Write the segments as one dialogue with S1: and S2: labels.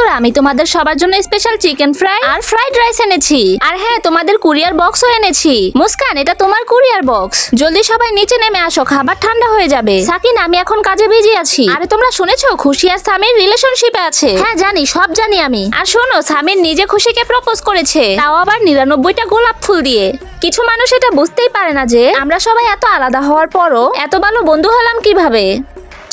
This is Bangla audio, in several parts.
S1: বন্ধুরা আমি তোমাদের সবার জন্য স্পেশাল চিকেন ফ্রাই আর ফ্রাইড রাইস এনেছি। আর হ্যাঁ, তোমাদের কুরিয়ার বক্সও এনেছি। মুস্কান, এটা তোমার কুরিয়ার বক্স। জলদি সবাই নিচে নেমে আসো, খাবার ঠান্ডা হয়ে যাবে। সাকিন, আমি এখন কাজে বিজি আছি। আরে তোমরা শুনেছো খুশি আর সামির রিলেশনশিপে আছে? হ্যাঁ জানি, সব জানি আমি। আর শোনো, সামির নিজে খুশিকে প্রপোজ করেছে, তাও আবার 99টা গোলাপ ফুল দিয়ে। কিছু মানুষ এটা বুঝতেই পারে না যে আমরা সবাই এত আলাদা হওয়ার পরও এত ভালো বন্ধু হলাম কিভাবে।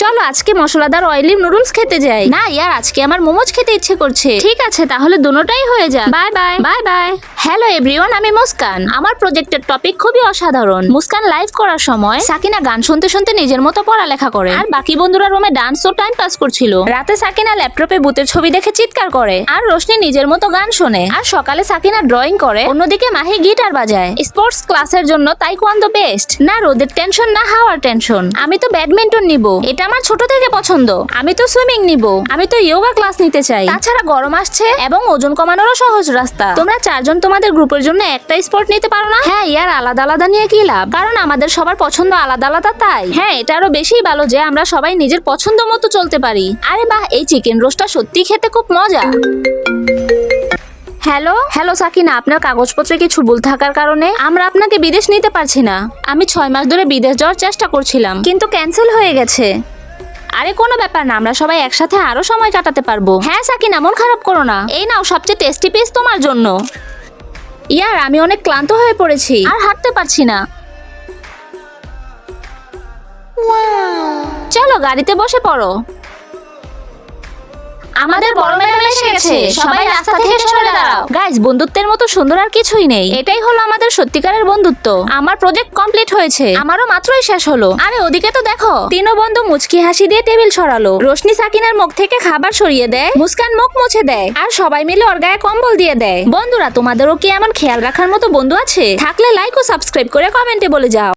S1: চলো আজকে মশলাদার অয়েলি নুডলস খেতে যাই। না ইয়ার, আজকে আমার মোমোজ খেতে ইচ্ছে করছে। ঠিক আছে, তাহলে দুটোটাই হয়ে যাক। Bye bye bye bye. Hello everyone, আমি মুস্কান। আমার প্রজেক্টের টপিক খুবই অসাধারণ। মুস্কান লাইভ করার সময় সাকিনা গান শুনতে শুনতে নিজের মতো পড়ালেখা করে, আর বাকি বন্ধুরা রুমে ডান্স ও টাইম পাস করছিল। রাতে সাকিনা ল্যাপটপে ভূতের ছবি দেখে চিৎকার করে, আর রোশনি নিজের মতো গান শোনে। আর সকালে সাকিনা ড্রয়িং করে, অন্যদিকে মাহি গিটার বাজায়। স্পোর্টস ক্লাসের জন্য তাইকোয়ান্দো বেস্ট। না রোদের টেনশন, না হাওয়ার টেনশন। আমি তো ব্যাডমিন্টন নিব, এটা আমার ছোট থেকে পছন্দ। আমি তো সুইমিং নিব। আমি তো যোগা ক্লাস নিতে চাই। তাছাড়া গরম আসছে এবং ওজন কমানোরও সহজ রাস্তা। তোমরা চারজন তোমাদের গ্রুপের জন্য একটা স্পোর্ট নিতে পারো না? হ্যাঁ ইয়ার, আলাদা আলাদা নিয়ে কি লাভ? কারণ আমাদের সবার পছন্দ আলাদা আলাদা, তাই হ্যাঁ এটা আরো বেশি ভালো যে আমরা সবাই নিজের পছন্দ মতো চলতে পারি। আরে বাহ, এই চিকেন রোস্টটা সত্যি খেতে খুব মজা। হ্যালো হ্যালো সাকিনা, আপনার কাগজপত্রে কিছু ভুল থাকার কারণে আমরা আপনাকে বিদেশ নিতে পারছি না। আমি 6 মাস ধরে বিদেশ যাওয়ার চেষ্টা করছিলাম, কিন্তু ক্যান্সেল হয়ে গেছে। আরে কোনো ব্যাপার না, আমরা সবাই একসাথে আরো সময় কাটাতে পারবো। হ্যাঁ সাকিনা, মন খারাপ করো না। এই নাও সবচেয়ে টেস্টি পিস তোমার জন্য। ইয়ার, আমি অনেক ক্লান্ত হয়ে পড়েছি, আর হাঁটতে পারছি না। চলো গাড়িতে বসে পড়ো। আমাদের বড় ম্যাডাম এসে গেছে, সবাই রাস্তা থেকে সরে দাঁড়াও। গাইস, বন্ধুত্বের মতো সুন্দর আর কিছুই নেই। এটাই হলো আমাদের সত্যিকারের বন্ধুত্ব। আমার প্রজেক্ট কমপ্লিট হয়েছে, আমারও মাত্রই শেষ হলো। আরে ওদিকে তো দেখো, তিনো বন্ধু মুচকি হাসি দিয়ে টেবিল সরালো। রোশনি সাকিনার মুখ থেকে খাবার সরিয়ে দেয়, মুস্কান মুখ মুছে দেয়, আর সবাই মিলে ওর গায়ে কম্বল দিয়ে দেয়। বন্ধুরা, তোমাদেরও কি এমন খেয়াল রাখার মতো বন্ধু আছে? থাকলে লাইক ও সাবস্ক্রাইব করে কমেন্টে বলে যাও।